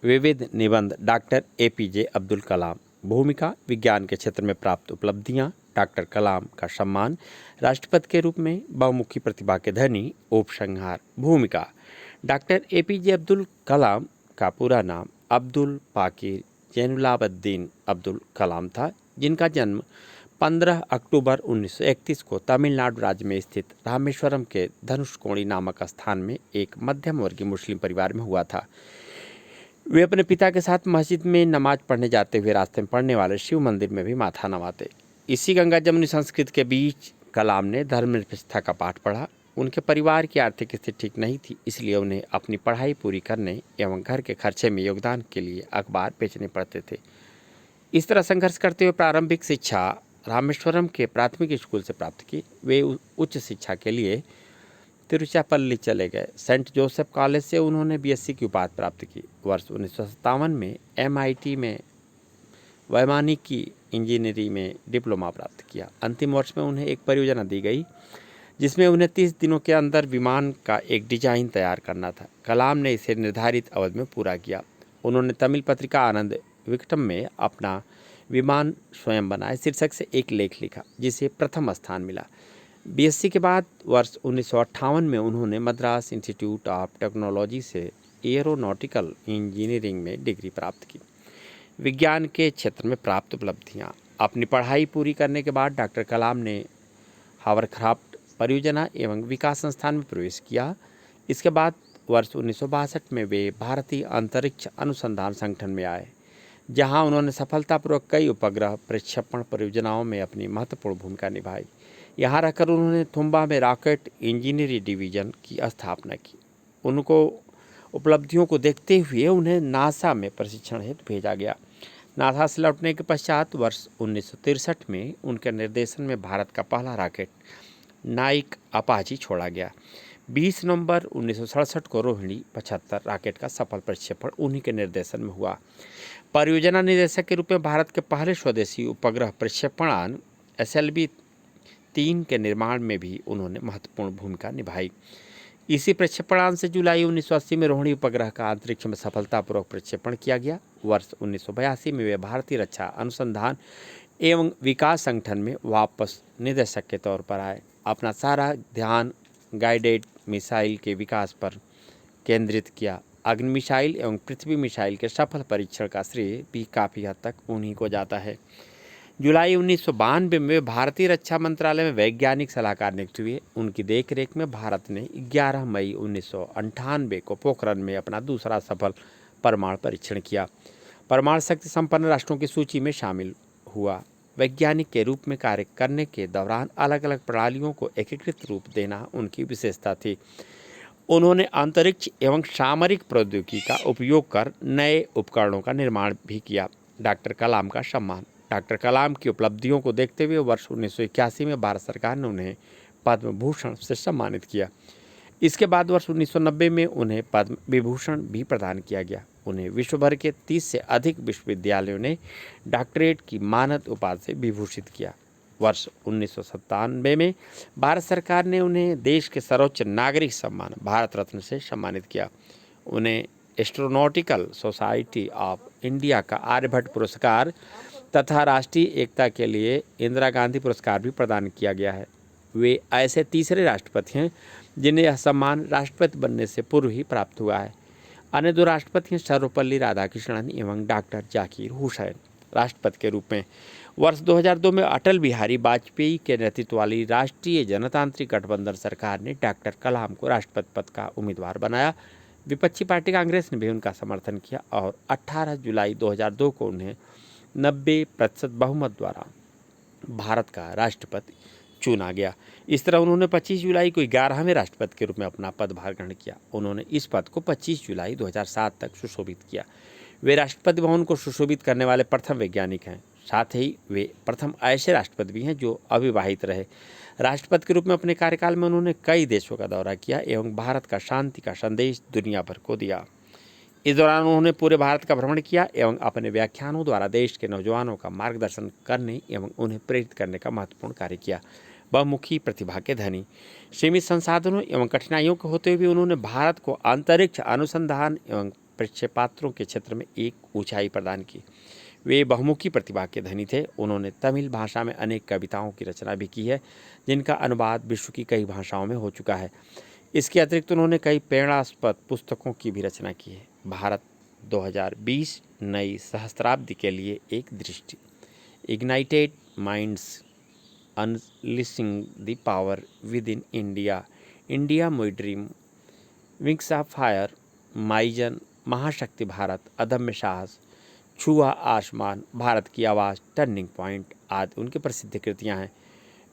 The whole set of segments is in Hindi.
विविध निबंध डॉक्टर एपीजे अब्दुल कलाम। भूमिका विज्ञान के क्षेत्र में प्राप्त उपलब्धियां, डॉक्टर कलाम का सम्मान, राष्ट्रपति के रूप में बहुमुखी प्रतिभा के धनी। उपसंहार। भूमिका डॉक्टर एपीजे अब्दुल कलाम का पूरा नाम अब्दुल पाकिर जैनुलाब्दीन अब्दुल कलाम था, जिनका जन्म 15 अक्टूबर 1931 को तमिलनाडु राज्य में स्थित रामेश्वरम के धनुषकोडी नामक स्थान में एक मध्यम वर्गीय मुस्लिम परिवार में हुआ था। वे अपने पिता के साथ मस्जिद में नमाज पढ़ने जाते हुए रास्ते में पड़ने वाले शिव मंदिर में भी माथा नवाते। इसी गंगा जमुनी संस्कृति के बीच कलाम ने धर्मनिरपेक्षता का पाठ पढ़ा। उनके परिवार की आर्थिक स्थिति ठीक नहीं थी, इसलिए उन्हें अपनी पढ़ाई पूरी करने एवं घर के खर्चे में योगदान के लिए अखबार बेचने पड़ते थे। इस तरह संघर्ष करते हुए प्रारंभिक शिक्षा रामेश्वरम के प्राथमिक स्कूल से प्राप्त की। वे उच्च शिक्षा के लिए तिरुचिरापल्ली चले गए। सेंट जोसेफ कॉलेज से उन्होंने बीएससी की उपाधि प्राप्त की। वर्ष 1957 में एमआईटी में वैमानिकी इंजीनियरिंग में डिप्लोमा प्राप्त किया। अंतिम वर्ष में उन्हें एक परियोजना दी गई, जिसमें उन्हें 30 दिनों के अंदर विमान का एक डिजाइन तैयार करना था। कलाम ने इसे निर्धारित अवधि में पूरा किया। उन्होंने तमिल पत्रिका आनंद विकटम में अपना विमान स्वयं बनाए शीर्षक से एक लेख लिखा, जिसे प्रथम स्थान मिला। बीएससी के बाद वर्ष 1958 में उन्होंने मद्रास इंस्टीट्यूट ऑफ टेक्नोलॉजी से एरोनॉटिकल इंजीनियरिंग में डिग्री प्राप्त की। विज्ञान के क्षेत्र में प्राप्त उपलब्धियां। अपनी पढ़ाई पूरी करने के बाद डॉक्टर कलाम ने हावरक्राफ्ट परियोजना एवं विकास संस्थान में प्रवेश किया। इसके बाद वर्ष 1962 में वे भारतीय अंतरिक्ष अनुसंधान संगठन में आए, जहां उन्होंने सफलतापूर्वक कई उपग्रह प्रक्षेपण परियोजनाओं में अपनी महत्वपूर्ण भूमिका निभाई। यहाँ रहकर उन्होंने थुम्बा में रॉकेट इंजीनियरिंग डिवीजन की स्थापना की। उनको उपलब्धियों को देखते हुए उन्हें नासा में प्रशिक्षण हेतु भेजा गया। नासा से लौटने के पश्चात वर्ष 1963 में उनके निर्देशन में भारत का पहला रॉकेट नाइक अपाची छोड़ा गया। 20 नवंबर 1967 को रोहिणी 75 रॉकेट का सफल प्रक्षेपण उन्हीं के निर्देशन में हुआ। परियोजना निदेशक के रूप में भारत के पहले स्वदेशी उपग्रह प्रक्षेपणान SLV-3 के निर्माण में भी उन्होंने महत्वपूर्ण भूमिका निभाई। इसी प्रक्षेपणान से जुलाई 1980 में रोहिणी उपग्रह का अंतरिक्ष में सफलतापूर्वक प्रक्षेपण किया गया। वर्ष 1982 में वे भारतीय रक्षा अनुसंधान एवं विकास संगठन में वापस निदेशक के तौर पर आए। अपना सारा ध्यान गाइडेड मिसाइल के विकास पर केंद्रित किया। अग्नि मिसाइल एवं पृथ्वी मिसाइल के सफल परीक्षण का श्रेय भी काफ़ी हद तक उन्हीं को जाता है। जुलाई 1992 में भारतीय रक्षा मंत्रालय में वैज्ञानिक सलाहकार नियुक्त हुए। उनकी देखरेख में भारत ने 11 मई 1998 को पोखरण में अपना दूसरा सफल परमाणु परीक्षण किया। परमाणु शक्ति संपन्न राष्ट्रों की सूची में शामिल हुआ। वैज्ञानिक के रूप में कार्य करने के दौरान अलग अलग प्रणालियों को एकीकृत रूप देना उनकी विशेषता थी। उन्होंने अंतरिक्ष एवं सामरिक प्रौद्योगिकी का उपयोग कर नए उपकरणों का निर्माण भी किया। डॉक्टर कलाम का सम्मान। डॉक्टर कलाम की उपलब्धियों को देखते हुए वर्ष 1981 में भारत सरकार ने उन्हें पद्म भूषण से सम्मानित किया। इसके बाद वर्ष 1990 में उन्हें पद्म विभूषण भी प्रदान किया गया। उन्हें विश्व भर के 30 से अधिक विश्वविद्यालयों ने डॉक्टरेट की मानद उपाधि से विभूषित किया। वर्ष 1997 में भारत सरकार ने उन्हें देश के सर्वोच्च नागरिक सम्मान भारत रत्न से सम्मानित किया। उन्हें एस्ट्रोनॉटिकल सोसाइटी ऑफ इंडिया का आर्यभट्ट पुरस्कार तथा राष्ट्रीय एकता के लिए इंदिरा गांधी पुरस्कार भी प्रदान किया गया है। वे ऐसे तीसरे राष्ट्रपति हैं जिन्हें यह सम्मान राष्ट्रपति बनने से पूर्व ही प्राप्त हुआ है। अन्य 2 राष्ट्रपति हैं सर्वपल्ली राधाकृष्णन एवं डॉक्टर जाकिर हुसैन। राष्ट्रपति के रूप में वर्ष 2002 में अटल बिहारी वाजपेयी के नेतृत्व वाली राष्ट्रीय जनतांत्रिक गठबंधन सरकार ने डॉक्टर कलाम को राष्ट्रपति पद का उम्मीदवार बनाया। विपक्षी पार्टी कांग्रेस ने भी उनका समर्थन किया और 18 जुलाई 2002 को उन्हें 90% बहुमत द्वारा भारत का राष्ट्रपति चुना गया। इस तरह उन्होंने 25 जुलाई को 11वें राष्ट्रपति के रूप में अपना पदभार ग्रहण किया। उन्होंने इस पद को 25 जुलाई 2007 तक सुशोभित किया। वे राष्ट्रपति भवन को सुशोभित करने वाले प्रथम वैज्ञानिक हैं। साथ ही वे प्रथम ऐसे राष्ट्रपति भी हैं जो अविवाहित रहे। राष्ट्रपति के रूप में अपने कार्यकाल में उन्होंने कई देशों का दौरा किया एवं भारत का शांति का संदेश दुनिया भर को दिया। इस दौरान उन्होंने पूरे भारत का भ्रमण किया एवं अपने व्याख्यानों द्वारा देश के नौजवानों का मार्गदर्शन करने एवं उन्हें प्रेरित करने का महत्वपूर्ण कार्य किया। बहुमुखी प्रतिभा के धनी, सीमित संसाधनों एवं कठिनाइयों के होते हुए उन्होंने भारत को अंतरिक्ष अनुसंधान एवं प्रक्षेपास्त्रों के क्षेत्र में एक ऊंचाई प्रदान की। वे बहुमुखी प्रतिभा के धनी थे। उन्होंने तमिल भाषा में अनेक कविताओं की रचना भी की है, जिनका अनुवाद विश्व की कई भाषाओं में हो चुका है। इसके अतिरिक्त उन्होंने कई प्रेरणास्पद पुस्तकों की भी रचना की है। भारत 2020 नई सहस्त्राब्दी के लिए एक दृष्टि। Ignited minds unleashing the power within India, India my dream, wings of fire, माईजन, महाशक्ति भारत, अदम्य साहस, छुआ आसमान, भारत की आवाज़, टर्निंग पॉइंट आदि उनकी प्रसिद्ध कृतियाँ हैं।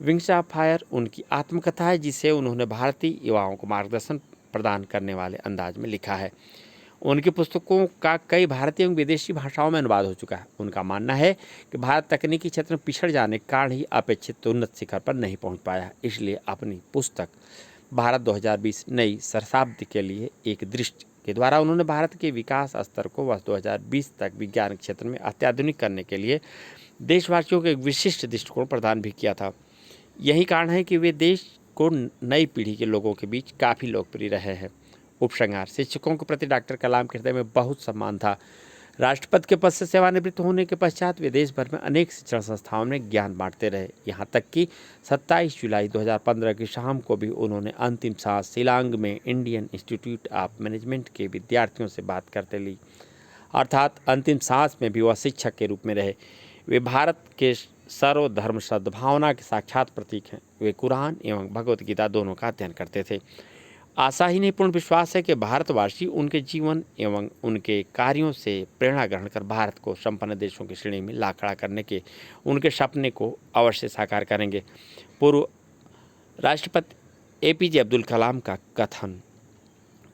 विंग्स ऑफ फायर उनकी आत्मकथा है, जिसे उन्होंने भारतीय युवाओं को मार्गदर्शन प्रदान करने वाले अंदाज में लिखा है। उनकी पुस्तकों का कई भारतीय एवं विदेशी भाषाओं में अनुवाद हो चुका है। उनका मानना है कि भारत तकनीकी क्षेत्र में पिछड़ जाने के कारण ही अपेक्षित उन्नत शिखर पर नहीं पहुंच पाया है। इसलिए अपनी पुस्तक भारत 2020 नई सहस्राब्दी के लिए एक दृष्टि के द्वारा उन्होंने भारत के विकास स्तर को वर्ष 2020 तक विज्ञान क्षेत्र में अत्याधुनिक करने के लिए देशवासियों को एक विशिष्ट दृष्टिकोण प्रदान भी किया था। यही कारण है कि वे देश को नई पीढ़ी के लोगों के बीच काफ़ी लोकप्रिय रहे हैं। उपसंहार। शिक्षकों के प्रति डॉक्टर कलाम के हृदय में बहुत सम्मान था। राष्ट्रपति के पद से सेवानिवृत्त होने के पश्चात वे देश भर में अनेक शिक्षण संस्थाओं में ज्ञान बांटते रहे। यहाँ तक कि 27 जुलाई 2015 की शाम को भी उन्होंने अंतिम सांस शिलांग में इंडियन इंस्टीट्यूट ऑफ मैनेजमेंट के विद्यार्थियों से बात करते ली। अर्थात अंतिम सांस में भी वह शिक्षक के रूप में रहे। वे भारत के सर्वधर्म सद्भावना के साक्षात प्रतीक हैं। वे कुरान एवं भगवत गीता दोनों का अध्ययन करते थे। आशा ही नहीं, पूर्ण विश्वास है कि भारतवासी उनके जीवन एवं उनके कार्यों से प्रेरणा ग्रहण कर भारत को संपन्न देशों की श्रेणी में ला खड़ा करने के उनके सपने को अवश्य साकार करेंगे। पूर्व राष्ट्रपति APJ अब्दुल कलाम का कथन,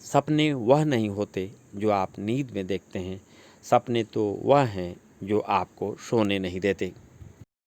सपने वह नहीं होते जो आप नींद में देखते हैं, सपने तो वह हैं जो आपको सोने नहीं देते।